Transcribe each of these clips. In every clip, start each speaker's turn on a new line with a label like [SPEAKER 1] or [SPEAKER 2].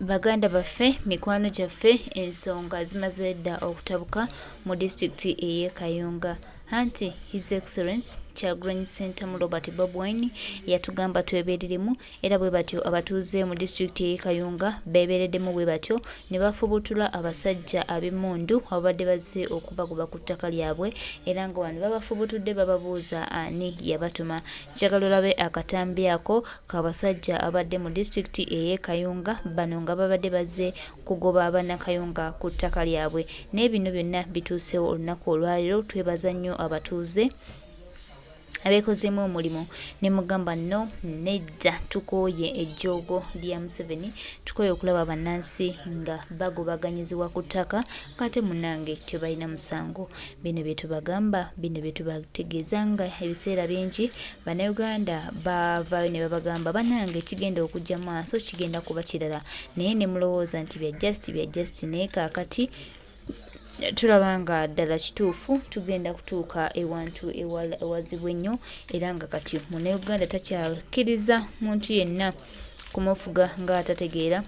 [SPEAKER 1] Baganda baffe mikwano gyaffe ensonga zimaze dda okutabuka mu disitulikiti ey'e Kayunga. Anti His Excellency Kyagulanyi Ssentamu Robert Bob Wine yatugamba twebeereremu era bwe batyo abatuuze mu disitulikiti ey'e Kayunga beebeereddemu bwe batyo ne bafubutula abasajja ab'e Mundu ababadde bazze okubagoba ku ttaka lyabwe era nga wano babafubutudde bababuuza ani yabatuma. Njagala olabe akatambi ako k'abasajja abadde mu disitulikiti ey'e Kayunga bano nga babadde bazze kugoba abannakayunga ku ttaka lyabwe. N'ebino byonna bituusewo olunaku olwaleero. Twebaza nnyo abatuuze abeekozeemu omulimu ne mugamba no nedda tukooye ejjoogo lya Museveni, tukooye okulaba bannansi nga bagobaganyizibwa ku ttaka kate munnange tebalina musango. Bino bye tubagamba, bino bye tubategeeza nga ebiseera bingi Bannayuganda bavaayo ne babagamba bannange kigenda okujja maaso kigenda kuba kirala, naye ne mulowooza nti bya just naye kaakati tulaba nga ddala kituufu tugenda kutuuka ewantu ewazibu ennyo era nga kati Munnayuganda takyakkiriza muntu yenna kumufuga ng'atategeera.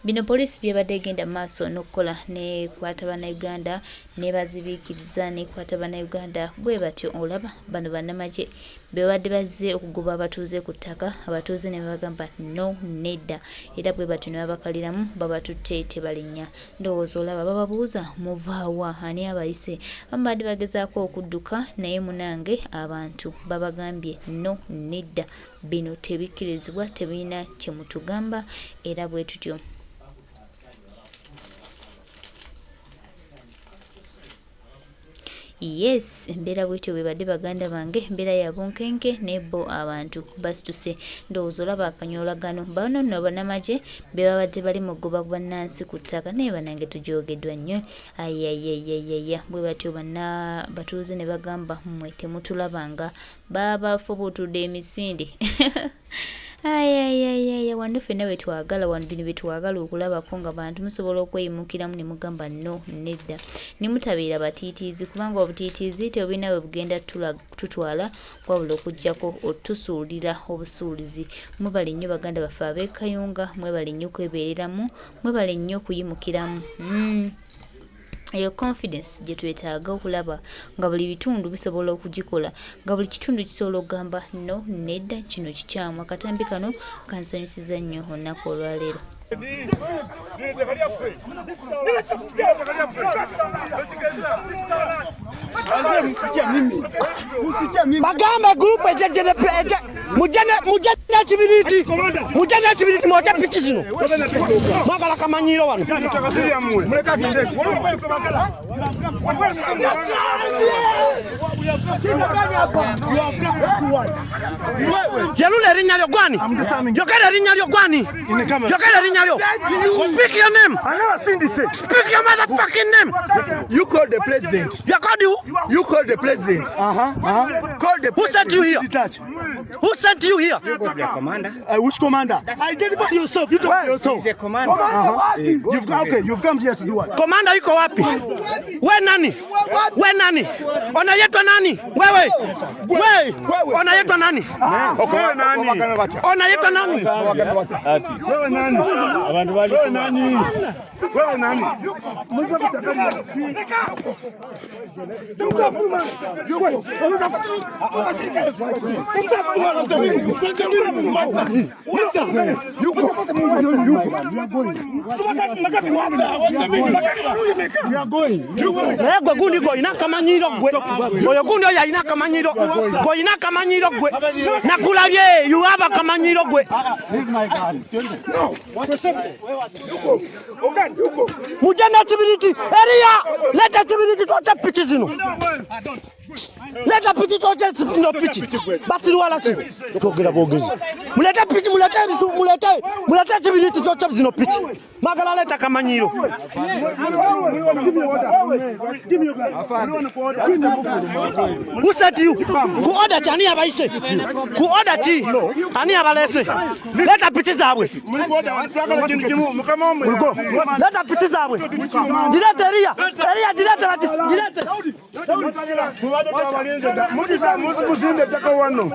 [SPEAKER 1] Bino poliisi byebadde egenda mu maaso n'okukola nekwata Bannayuganda ne bazibiikiriza nekwata Bannayuganda bwe batyo olaba bano Banamagye bebadde bazze okugoba abatuuze ku ttaka, abatuuze ne bagamba no nedda era bwe batyo ne babakaliramu babatutte tebalinnya. Ndowooza olaba bababuuza muvaawa ani abayise, bambadde bagezaako okudduka naye munange abantu babagambye no nedda bino tebikkirizibwa tebirina kye mutugamba era bwe tutyo. Yes, embeera bwetyo bwe badde baganda bange, embeera ya bunkenke nebo abantu basituse. Ndowooza olaba akanyolagano bano nno Banamagye be babadde bali mu kugoba bannansi ku ttaka naye bannange tujoogeddwa nnyo. Ayayayayaya bwe batyo batuuze ne bagamba mmwe temutulabanga babafubutudde emisinde. Ayayayaya wano ffenna bwe twagala wano bino bye twagala okulabako nga bantu musobola okweyimukiramu ne mugamba no nedda ne mutabeera batiitiizi kubanga obutiitiizi tebulina bwe bugenda tutwala wabula okuggyako otusuulira obusuulizi. Mwebale nnyo baganda baffe ab'e Kayunga, mwebale nnyo kwebeereramu, mwebale nnyo okuyimukiramu. Eyo confidence gye twetaaga okulaba nga buli bitundu bisobola okugikola, nga buli kitundu kisobola okugamba no nedda kino kikyamu. Akatambi kano kansanyusiza nnyo olunaku olwaleero.
[SPEAKER 2] Bagamba group ejejene mujana kibiriti mwacha pichi zino mwagala kamanyiro wano yalule rinnya lyo gwani yogera rinnya lyo gwani yogera rinnya lyo. Speak your name.
[SPEAKER 3] I never seen this.
[SPEAKER 2] Speak your motherfucking name.
[SPEAKER 3] You called the president.
[SPEAKER 2] You called you?
[SPEAKER 3] You called the president. Call the
[SPEAKER 2] Who sent you here?
[SPEAKER 3] Detach.
[SPEAKER 2] Who sent you here?
[SPEAKER 3] Commander. Which commander? Identify yourself. You talk to yourself.
[SPEAKER 4] He's a commander.
[SPEAKER 3] You've come here to do what?
[SPEAKER 2] Commander yuko wapi? We nani? We nani? Unaitwa nani? Wewe. Unaitwa nani?
[SPEAKER 3] Wewe nani?
[SPEAKER 2] Unaitwa nani?
[SPEAKER 3] Ati. Wewe nani? Abantu bali. Wewe nani? Wewe nani?
[SPEAKER 2] Gwe gundi goyina kamanyiro gwe. Oyo gundi oyo alina kamanyiro. Goyina kamanyiro gwe. Nakulabye you have a kamanyiro gwe. Mujana kibiriti area leta kibiriti tocha pichi zino. Leta pichi tocha zino pichi. Basi wala chi. Tokera bogezi. Muleta pichi muleta kibiriti tocha zino pichi. Magala leta kamanyiro. Who sent you? Ku order chani abaise. Ku order chi. Ani abalese. Leta pichi zabwe. Leta pichi zabwe. Dilete area. Dilete la dilete.
[SPEAKER 3] Mudisa muzinde taka wano.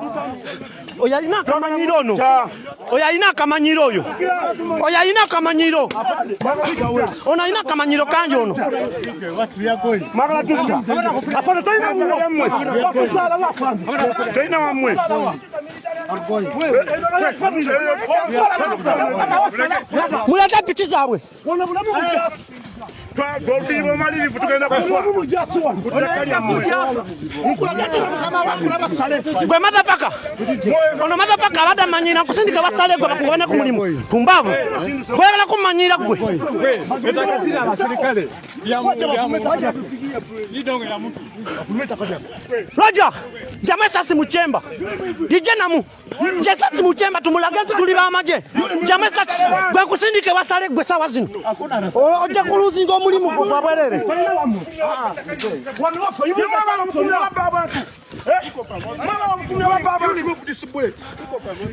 [SPEAKER 2] Oya ina kamanyiro no. Oya ina kamanyiro oyo. Oya ina kamanyiro. Ona ina kamanyiro kanje ono. Magala tuta. Afana toina mwe. Toina mwe. Muleta pichi zawe. Gwe motherfucker. Ono motherfucker abada manyina kusindika basale gwe bakubana ku mulimu. Pumbavu. Gwe bala kumanyira gwe.
[SPEAKER 3] Etakasira abaserikale.
[SPEAKER 2] Roger, jamwe sasi muchemba. Dijena mu. Je sasi muchemba tumulagazi tuli Banamagye. Jamwe sasi gwe kusindike basale gwe sawa zino. Oje kuluzi ngo mulimu gwa bwerere.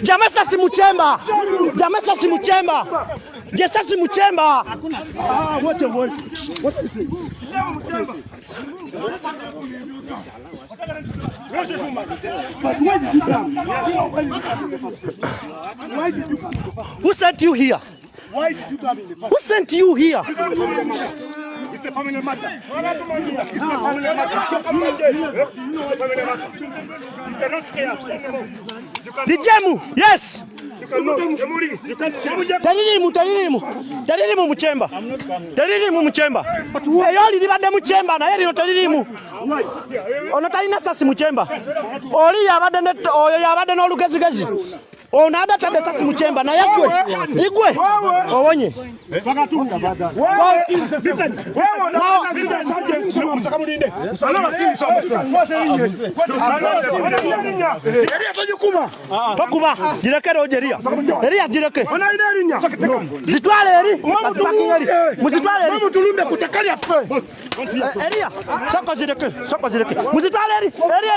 [SPEAKER 2] Jamwe sasi muchemba. Jamwe sasi muchemba. Je sasi muchemba. What is it? But why did you come? Why did you come? Who sent you here? Why did you come in the first? Who sent you here? It's a family matter. It's a family matter. You cannot scare us. The Jemu, yes. Talirimu muchemba. Talirimu muchemba. Eyoli libadde muchemba na yeri talirimu. Ono talina sasi muchemba. Oli yabadde net oyo yabadde n'olugezigezi. Ono adatadde sasi muchemba na yagwe. Igwe. Owonye. Tokuba jirekere ojeria. Eria jireke. Zitwale eri. Muzitwale eri. Mutulumbe kutakalia fe. Eria. Soko jireke. Soko jireke. Muzitwale eri. Eri.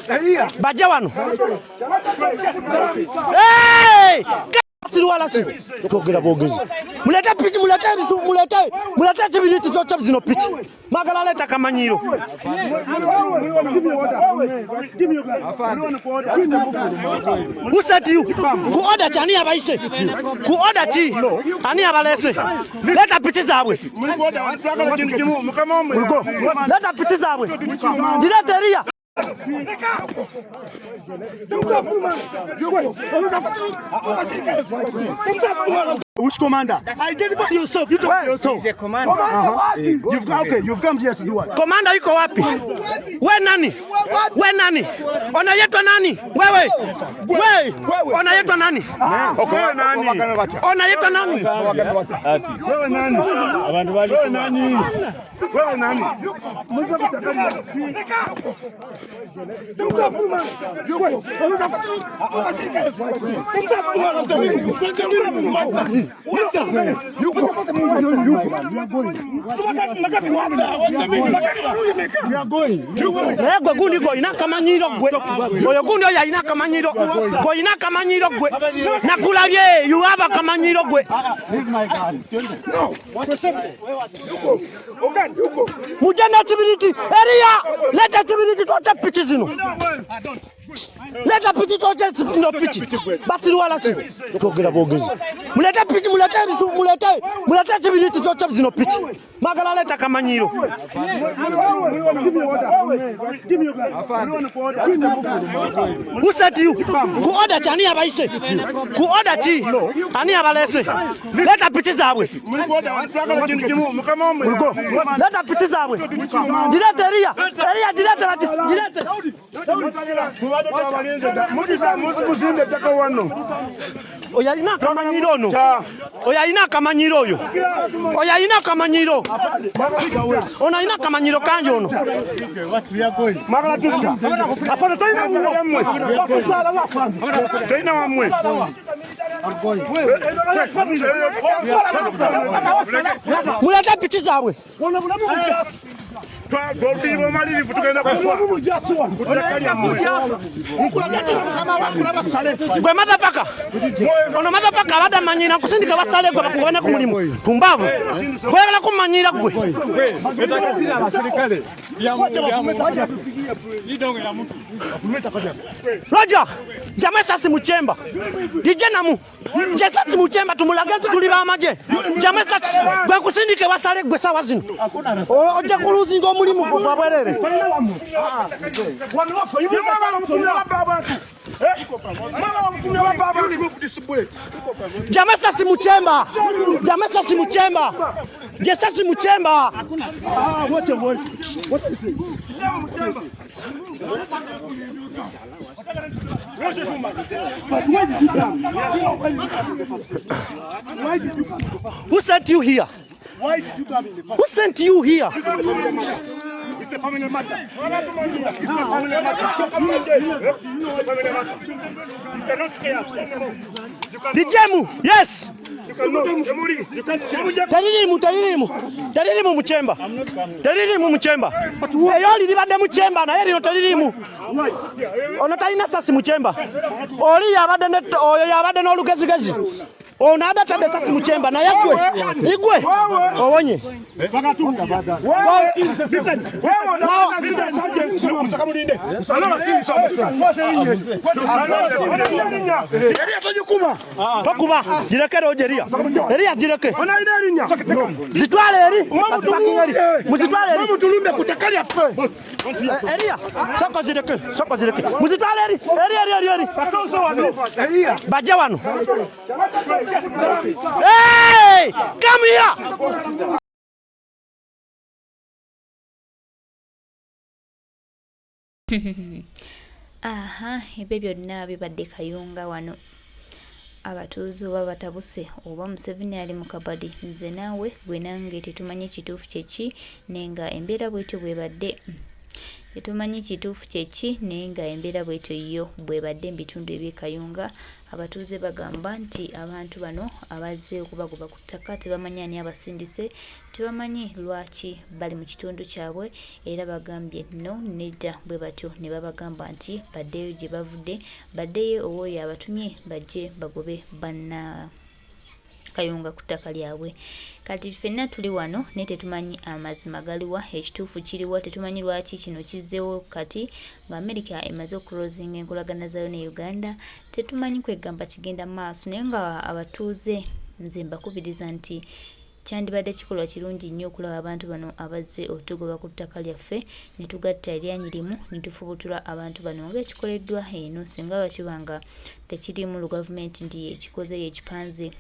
[SPEAKER 2] Eria. Baje wano. Hey! Sirualati. Tokera bogezi. Muleta pichi, muleta chibiriti chocha zino pichi. Magala leta kamanyiro. Who sent you? Ku order chani abaise. Ku order chi. Ani abalese. Leta pichi zabwe. Leta pichi zabwe. Direte ria. Which commander? Identify yourself. You talk to yourself.
[SPEAKER 4] He's a commander.
[SPEAKER 2] You've come here to do what? Commander yuko wapi? We nani? Onaitwa nani? Wewe. Onaitwa nani? Onaitwa nani?
[SPEAKER 3] Ati. Wewe nani? Abantu bali. Wewe nani? Wewe nani?
[SPEAKER 2] You have a kamanyiro gwe. Mujana chibiriti. Area. Let us chibiriti tocha pichi zino. Leta pichi tocha no pichi. Basirualati. Tokera bogezi. Muleta pichi, muleta chibiriti tocha zino pichi. Magala leta kamanyiro. Who sent you? Ku order chani abaise. Ku order chi. Ani abalese. Leta pichi zabwe. Leta pichi zabwe. Direte ria. Direte lati. Direte. Oya ina kamanyiro no. Oya ina kamanyiro oyo. Oya ina kamanyiro. Ona ina kamanyiro kanje ono. Magala tuta. Afana toina mwe. Toina mwe. Muleta pichi zawe. Gwe motherfucker. Ono motherfucker abada manyina kusindika basale gwe bakubana ku mulimu. Pumbavu. Gwe bala kumanyira gwe.
[SPEAKER 3] Etakasira abaserikale.
[SPEAKER 2] Roger, jamaa sasa muchemba. Dije namu. Je sasa muchemba tumulagazi tuli Banamagye. Jamaa sasa gwe kusindike wasale gwe sawa zino. Oje kuluzinga omulimu gwa bwerere. Jamaa sasa muchemba. Jamaa sasa muchemba. Je sasa muchemba. What is it? But why did you come? Why did you come? Who sent you here? Why did you come in the first? Who sent you here? It's a family matter. It's a family matter. You cannot scare us anymore. The Jemu, yes. Talirimu muchemba. Talirimu muchemba. Eyoli libadde muchemba na eri talirimu. Ono talina sasi muchemba. Oli yabadde net oyo yabadde n'olugezigezi. Ono adatadde sasi muchemba na yagwe. Igwe. Owonye. Tokuba jirekere ojeria. Eria jireke. Zitwale eri. Muzitwale eri. Mutulumbe kutakalia fe. Eria. Soko jireke. Soko jireke. Muzitwale eri. Eri. Eria. Baje wano. Hey! Come here!
[SPEAKER 1] Aha, ebyo byonna bibadde Kayunga wano. Abatuuze oba batabuse oba Museveni ali mu kabadi, nze naawe gwe nange tetumanyi kituufu kyeki nenga embeera bwetyo bwebadde. Tetumanyi kituufu kyeki nenga embeera bwetyo yo bwebadde mu bitundu eby'e Kayunga. Abatuuze bagamba nti abantu bano abazze okubagoba ku ttaka tebamanyi ani abasindise, tebamanyi lwaki bali mu kitundu kyabwe, era bagambye no nedda bwe batyo ne babagamba nti baddeyo gye bavudde, baddeyo ow'oyo abatumye bajje bagobe banna Kayunga ku ttaka lyabwe. Kati ffenna tuli wano ne tetumanyi amazima galiwa, ekituufu kiriwa, tetumanyi lwaki kino kizzeewo kati nga America emaze okulozinga enkolagana zayo ne Uganda, tetumanyi kwegamba kigenda maaso, naye nga abatuuze nze mbakubiriza nti kyandibadde kikolwa kirungi nnyo okulaba abantu bano abazze otugoba ku ttaka lyaffe ne tugatta eryanyi limu ne tufubutula abantu bano ng'ekikoleddwa eno, singa bakibanga tekirimu lu gavumenti nti ekikoze yekipanze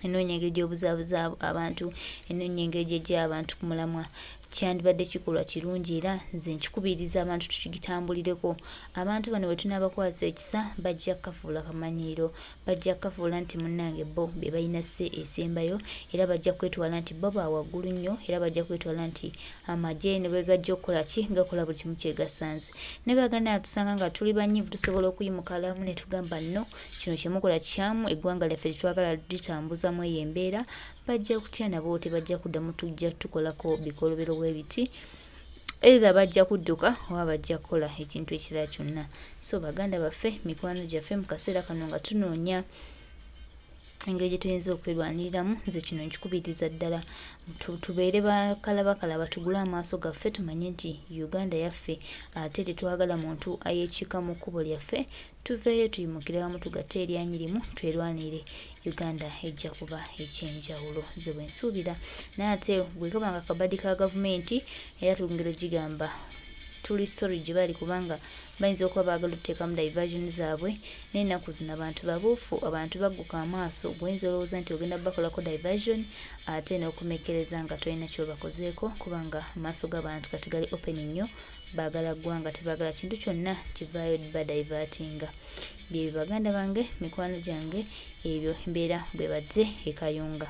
[SPEAKER 1] ennoonya engeri gy'obuzaabuza abantu, ennoonya engeri gy'ejja abantu ku mulamwa. Kyandibadde kikolwa kirungi era nze nkikubiriza abantu tukigitambulireko. Abantu bano bwe tunaabakwasa ekisa bajja kukafuula kamanyiiro, bajja kukafuula nti munnange bo be balina sse esembayo, era bajja kwetwala nti bo ba waggulu nnyo, era bajja kwetwala nti amagye ne bwe gajja okukola ki gakola buli kimu kyegasanze. Ne baganda tusanga nga tuli banyiivu tusobola okuyimuka alamu ne tugamba nno kino kye mukola kyamu, eggwanga lyaffe tetwagala litambuzamu eyo embeera, bajja kutya nabo tebajja kuddamu tujja tukolako bikolobero bw'ebiti, either bajja kudduka oba bajja kukola ekintu ekirala kyonna. So baganda baffe, mikwano gyaffe, mu kaseera kano nga tunoonya engeri gye tuyinza okwerwaniriramu, nze kino nkikubiriza ddala tubeere bakalabakala tugule amaaso gaffe tumanye nti Uganda yaffe, ate tetwagala muntu ayeekika mu kkubo lyaffe. Tuveeyo tuyimukire wamu tugatte eryanyi limu twerwanire, Uganda ejja kuba ekyenjawulo, nze bwe nsuubira. Naye ate bwe kaba nga kabadi ka gavumenti era tugenda gigamba tuli sorry gye bali kubanga bayinza okuba baagala okuteekamu diversion zaabwe, n'ennaku zino abantu babuufu, abantu bagguka amaaso, gwenza olowooza nti ogenda bakolako diversion ate n'okumekereza nga tolina ky'obakozeeko kubanga amaaso g'abantu kati gali open nnyo, baagala ggwanga tebaagala kintu kyonna kivaayo badivertinga. Bye baganda bange, mikwano gyange, ebyo embeera bwe badde e Kayunga.